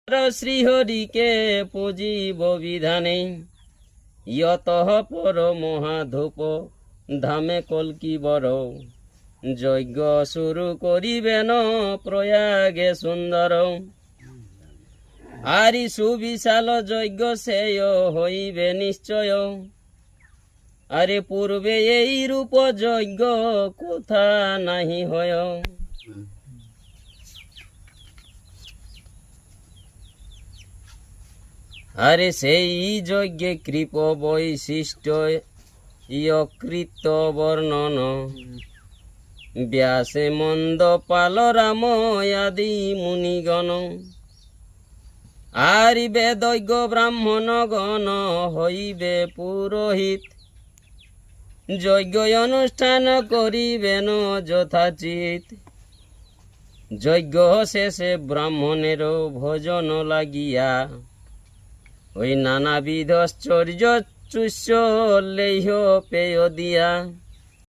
শ্রীহরিকে পুজিব বিধানে, ইয়তঃ পর মহাধূপ ধামে কল্কি বর। যজ্ঞ শুরু করিবেন প্রয়াগে সুন্দর। আরি সুবিশাল যজ্ঞ সেয় হইবে নিশ্চয়। আরে পূর্বে এই রূপ যজ্ঞ কোথা নাহি হয়। আরে সেই যজ্ঞে কৃপ বৈশিষ্ট্য ইয়কৃত বর্ণন। ব্যাসে মন্দ পাল রাম আদি মুনিগণ। আরি বেদজ্ঞ ব্রাহ্মণ গণ হইবে পুরোহিত। যজ্ঞ অনুষ্ঠান করিবেন যথাচিত। যজ্ঞ শেষে ব্রাহ্মণের ভোজন লাগিয়া, ওই নানাবিধ আশ্চর্য চুষ্য লেহ্য পেয় দিয়া।